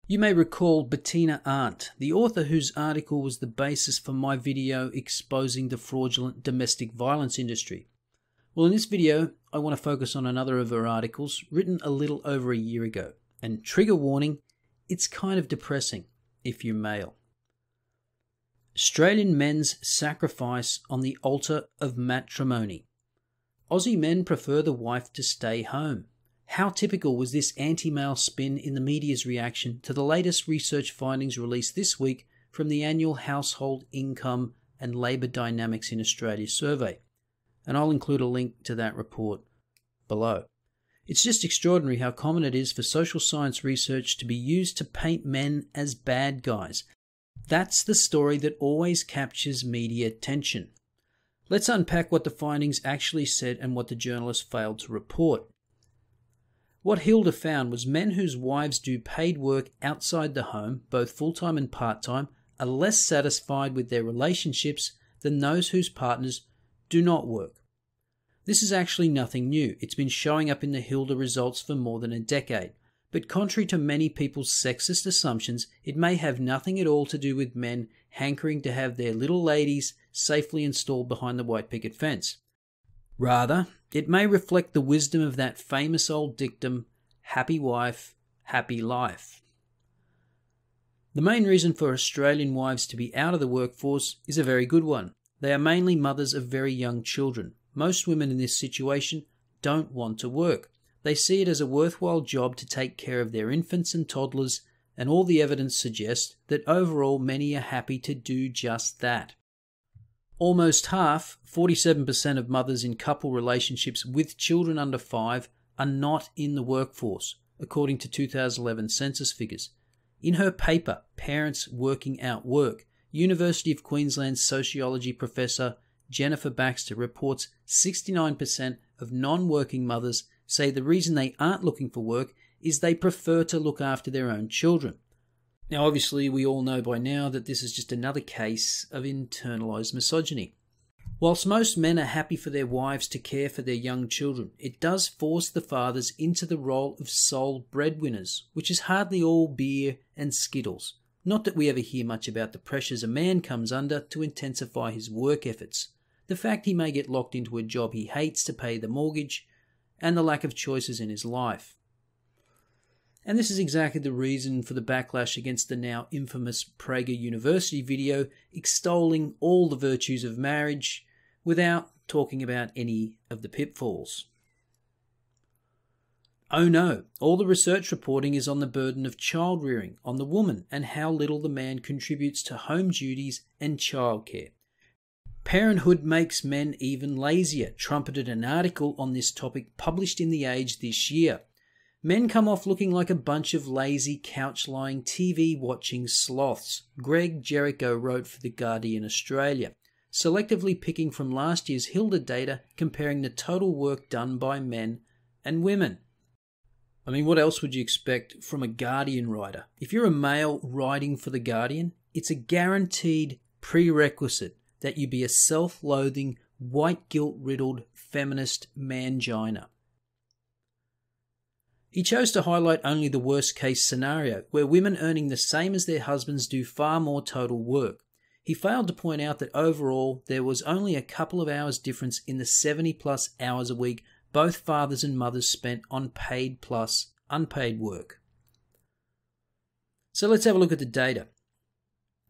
You may recall Bettina Arndt, the author whose article was the basis for my video exposing the fraudulent domestic violence industry. Well, in this video, I want to focus on another of her articles written a little over a year ago. And trigger warning, it's kind of depressing if you're male. Australian men's sacrifice on the altar of matrimony. Aussie men prefer the wife to stay home. How typical was this anti-male spin in the media's reaction to the latest research findings released this week from the annual Household Income and Labour Dynamics in Australia survey? And I'll include a link to that report below. It's just extraordinary how common it is for social science research to be used to paint men as bad guys. That's the story that always captures media attention. Let's unpack what the findings actually said and what the journalists failed to report. What Hilda found was men whose wives do paid work outside the home, both full-time and part-time, are less satisfied with their relationships than those whose partners do not work. This is actually nothing new. It's been showing up in the Hilda results for more than a decade. But contrary to many people's sexist assumptions, it may have nothing at all to do with men hankering to have their little ladies safely installed behind the white picket fence. Rather, it may reflect the wisdom of that famous old dictum, happy wife, happy life. The main reason for Australian wives to be out of the workforce is a very good one. They are mainly mothers of very young children. Most women in this situation don't want to work. They see it as a worthwhile job to take care of their infants and toddlers, and all the evidence suggests that overall many are happy to do just that. Almost half, 47% of mothers in couple relationships with children under 5 are not in the workforce, according to 2011 census figures. In her paper, Parents Working Out Work, University of Queensland sociology professor Jennifer Baxter reports 69% of non-working mothers say the reason they aren't looking for work is they prefer to look after their own children. Now, obviously, we all know by now that this is just another case of internalized misogyny. Whilst most men are happy for their wives to care for their young children, it does force the fathers into the role of sole breadwinners, which is hardly all beer and skittles. Not that we ever hear much about the pressures a man comes under to intensify his work efforts, the fact he may get locked into a job he hates to pay the mortgage, and the lack of choices in his life. And this is exactly the reason for the backlash against the now infamous Prager University video extolling all the virtues of marriage without talking about any of the pitfalls. Oh no, all the research reporting is on the burden of child rearing on the woman and how little the man contributes to home duties and childcare. Parenthood makes men even lazier, trumpeted an article on this topic published in The Age this year. Men come off looking like a bunch of lazy, couch-lying, TV-watching sloths, Greg Jericho wrote for The Guardian Australia, selectively picking from last year's Hilda data comparing the total work done by men and women. I mean, what else would you expect from a Guardian writer? If you're a male writing for The Guardian, it's a guaranteed prerequisite that you be a self-loathing, white guilt-riddled feminist mangina. He chose to highlight only the worst-case scenario, where women earning the same as their husbands do far more total work. He failed to point out that overall there was only a couple of hours difference in the 70-plus hours a week both fathers and mothers spent on paid plus unpaid work. So let's have a look at the data.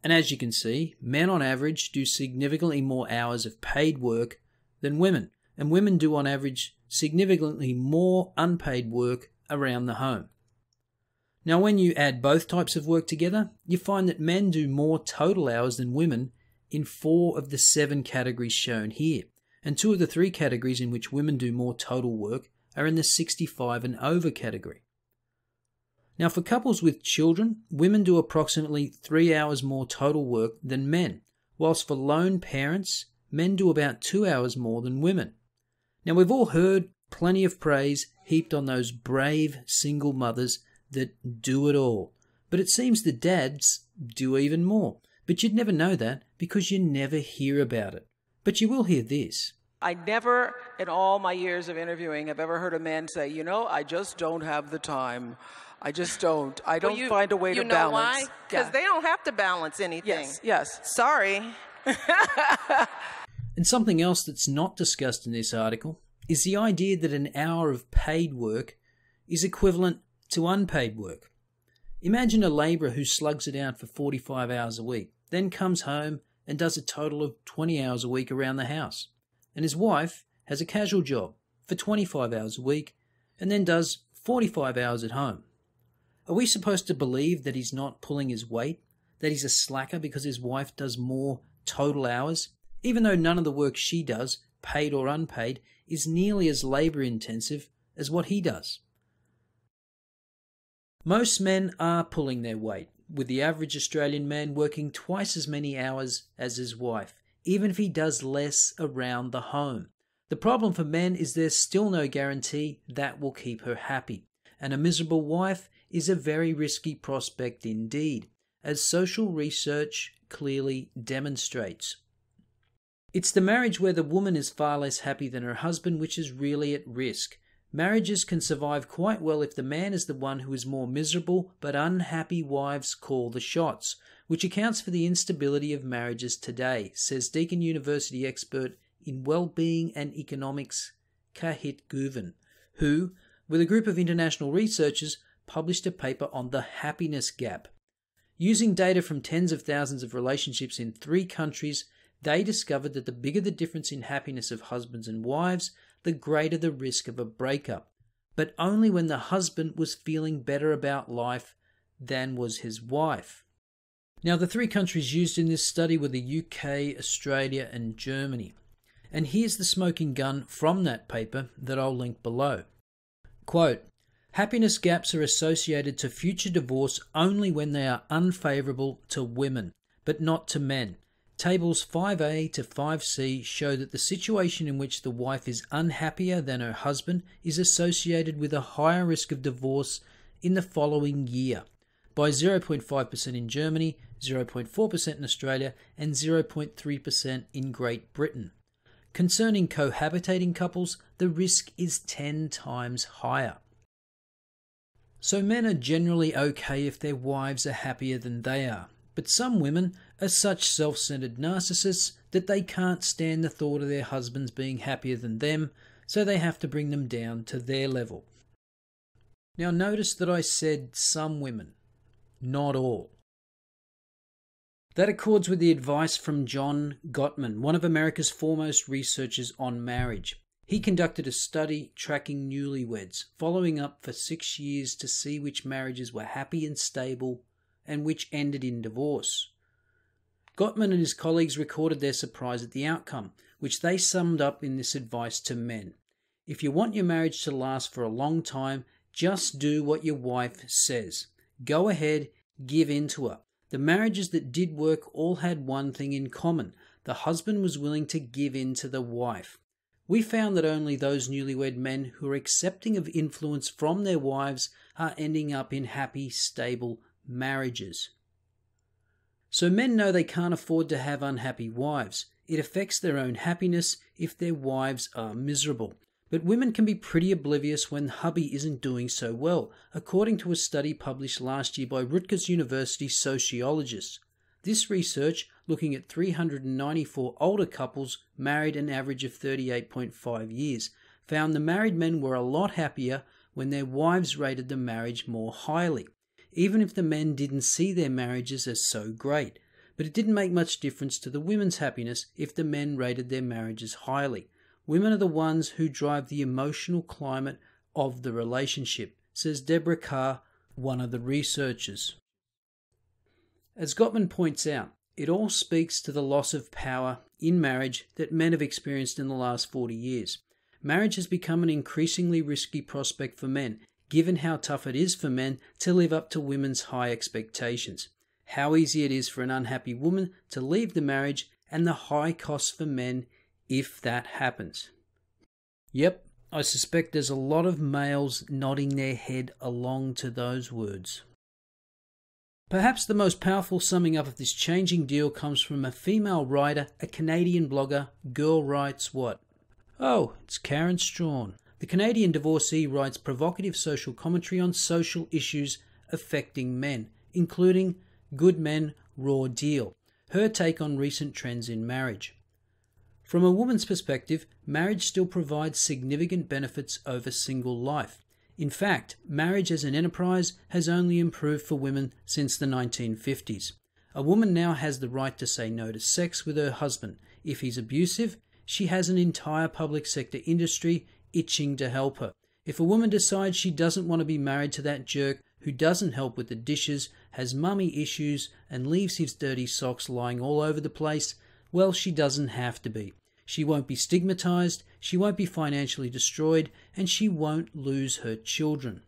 And as you can see, men on average do significantly more hours of paid work than women, and women do on average significantly more unpaid work around the home. Now, when you add both types of work together, you find that men do more total hours than women in 4 of the 7 categories shown here, and 2 of the 3 categories in which women do more total work are in the 65 and over category. Now, for couples with children, women do approximately 3 hours more total work than men, whilst for lone parents, men do about 2 hours more than women. Now, we've all heard plenty of praise heaped on those brave single mothers that do it all, but it seems the dads do even more. But you'd never know that because you never hear about it. But you will hear this. I never, in all my years of interviewing, have ever heard a man say, you know, I just don't have the time. I just don't. I don't find a way to balance. You know why? Because they don't have to balance anything. Yes, yes. Sorry. And something else that's not discussed in this article is the idea that an hour of paid work is equivalent to unpaid work. Imagine a labourer who slugs it out for 45 hours a week, then comes home and does a total of 20 hours a week around the house. And his wife has a casual job for 25 hours a week and then does 45 hours at home. Are we supposed to believe that he's not pulling his weight, that he's a slacker because his wife does more total hours, even though none of the work she does, paid or unpaid, is nearly as labour intensive as what he does? Most men are pulling their weight, with the average Australian man working twice as many hours as his wife, even if he does less around the home. The problem for men is there's still no guarantee that will keep her happy, and a miserable wife is a very risky prospect indeed, as social research clearly demonstrates. It's the marriage where the woman is far less happy than her husband which is really at risk. Marriages can survive quite well if the man is the one who is more miserable, but unhappy wives call the shots, which accounts for the instability of marriages today, says Deakin University expert in well-being and economics Kahit Guven, who, with a group of international researchers, published a paper on the happiness gap. Using data from tens of thousands of relationships in 3 countries, they discovered that the bigger the difference in happiness of husbands and wives, the greater the risk of a breakup, but only when the husband was feeling better about life than was his wife. Now, the 3 countries used in this study were the UK, Australia, and Germany. And here's the smoking gun from that paper that I'll link below. Quote, happiness gaps are associated to future divorce only when they are unfavourable to women, but not to men. Tables 5A to 5C show that the situation in which the wife is unhappier than her husband is associated with a higher risk of divorce in the following year, by 0.5% in Germany, 0.4% in Australia, and 0.3% in Great Britain. Concerning cohabitating couples, the risk is 10 times higher. So men are generally okay if their wives are happier than they are. But some women are such self-centered narcissists that they can't stand the thought of their husbands being happier than them, so they have to bring them down to their level. Now notice that I said some women, not all. That accords with the advice from John Gottman, one of America's foremost researchers on marriage. He conducted a study tracking newlyweds, following up for 6 years to see which marriages were happy and stable and which ended in divorce. Gottman and his colleagues recorded their surprise at the outcome, which they summed up in this advice to men. If you want your marriage to last for a long time, just do what your wife says. Go ahead, give in to her. The marriages that did work all had one thing in common. The husband was willing to give in to the wife. We found that only those newlywed men who are accepting of influence from their wives are ending up in happy, stable marriages. So men know they can't afford to have unhappy wives. It affects their own happiness if their wives are miserable. But women can be pretty oblivious when hubby isn't doing so well, according to a study published last year by Rutgers University sociologists. This research, looking at 394 older couples married an average of 38.5 years, found the married men were a lot happier when their wives rated the marriage more highly, even if the men didn't see their marriages as so great. But it didn't make much difference to the women's happiness if the men rated their marriages highly. Women are the ones who drive the emotional climate of the relationship, says Deborah Carr, one of the researchers. As Gottman points out, it all speaks to the loss of power in marriage that men have experienced in the last 40 years. Marriage has become an increasingly risky prospect for men, given how tough it is for men to live up to women's high expectations, how easy it is for an unhappy woman to leave the marriage, and the high costs for men if that happens. Yep, I suspect there's a lot of males nodding their head along to those words. Perhaps the most powerful summing up of this changing deal comes from a female writer, a Canadian blogger, Girl Writes What? Oh, it's Karen Strawn. The Canadian divorcee writes provocative social commentary on social issues affecting men, including Good Men, Raw Deal, her take on recent trends in marriage. From a woman's perspective, marriage still provides significant benefits over single life. In fact, marriage as an enterprise has only improved for women since the 1950s. A woman now has the right to say no to sex with her husband. If he's abusive, she has an entire public sector industry itching to help her. If a woman decides she doesn't want to be married to that jerk who doesn't help with the dishes, has mummy issues, and leaves his dirty socks lying all over the place, well, she doesn't have to be. She won't be stigmatized, she won't be financially destroyed, and she won't lose her children.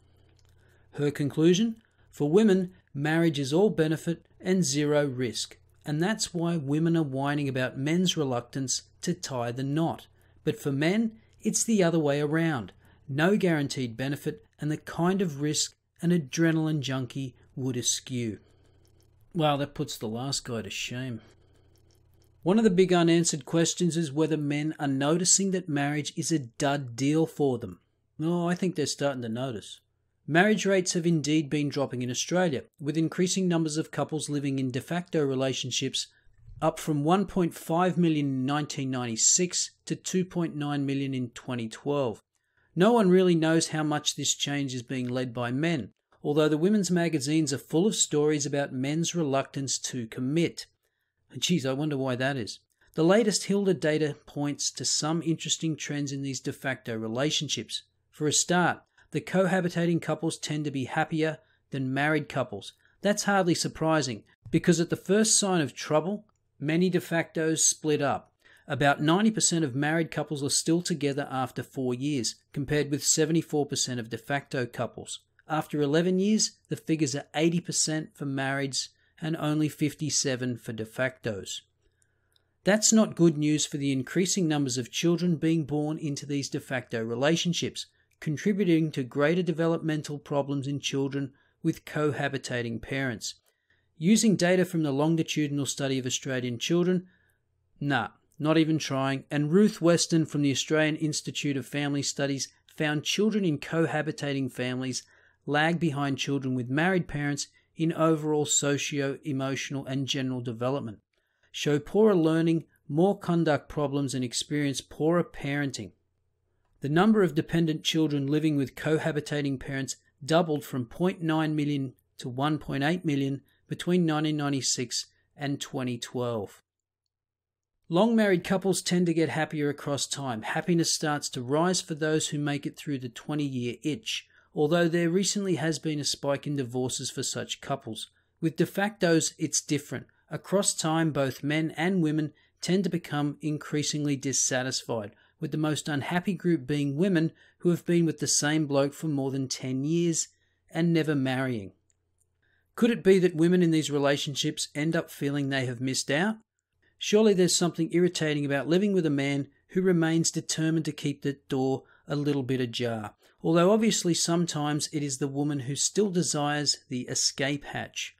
Her conclusion? For women, marriage is all benefit and zero risk, and that's why women are whining about men's reluctance to tie the knot. But for men, it's the other way around. No guaranteed benefit and the kind of risk an adrenaline junkie would eschew. Wow, that puts the last guy to shame. One of the big unanswered questions is whether men are noticing that marriage is a dud deal for them. Oh, I think they're starting to notice. Marriage rates have indeed been dropping in Australia, with increasing numbers of couples living in de facto relationships up from 1.5 million in 1996 to 2.9 million in 2012. No one really knows how much this change is being led by men, although the women's magazines are full of stories about men's reluctance to commit. Geez, I wonder why that is. The latest Hilda data points to some interesting trends in these de facto relationships. For a start, the cohabitating couples tend to be happier than married couples. That's hardly surprising, because at the first sign of trouble, many de factos split up. About 90% of married couples are still together after 4 years, compared with 74% of de facto couples. After 11 years, the figures are 80% for marrieds and only 57% for de factos. That's not good news for the increasing numbers of children being born into these de facto relationships, contributing to greater developmental problems in children with cohabitating parents. Using data from the longitudinal study of Australian children? Nah, not even trying, and Ruth Weston from the Australian Institute of Family Studies found children in cohabitating families lag behind children with married parents in overall socio-emotional and general development, show poorer learning, more conduct problems, and experience poorer parenting. The number of dependent children living with cohabitating parents doubled from 0.9 million to 1.8 million between 1996 and 2012. Long married couples tend to get happier across time. Happiness starts to rise for those who make it through the 20-year itch, although there recently has been a spike in divorces for such couples. With de factos, it's different. Across time, both men and women tend to become increasingly dissatisfied, with the most unhappy group being women who have been with the same bloke for more than 10 years and never marrying. Could it be that women in these relationships end up feeling they have missed out? Surely there's something irritating about living with a man who remains determined to keep the door a little bit ajar, although obviously sometimes it is the woman who still desires the escape hatch.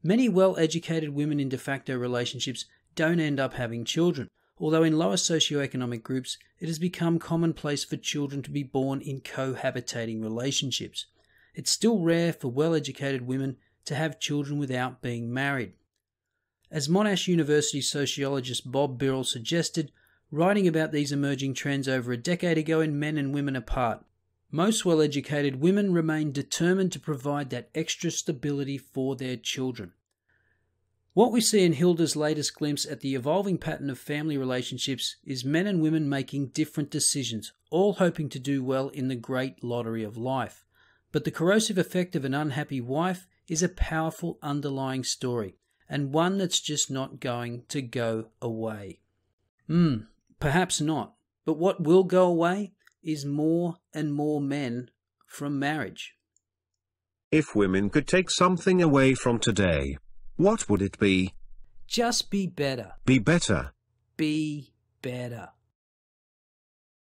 Many well-educated women in de facto relationships don't end up having children, although in lower socioeconomic groups it has become commonplace for children to be born in cohabitating relationships. It's still rare for well-educated women to have children without being married. As Monash University sociologist Bob Birrell suggested, writing about these emerging trends over a decade ago in Men and Women Apart, most well-educated women remain determined to provide that extra stability for their children. What we see in Hilda's latest glimpse at the evolving pattern of family relationships is men and women making different decisions, all hoping to do well in the great lottery of life. But the corrosive effect of an unhappy wife is a powerful underlying story, and one that's just not going to go away. Perhaps not. But what will go away is more and more men from marriage. If women could take something away from today, what would it be? Just be better. Be better. Be better.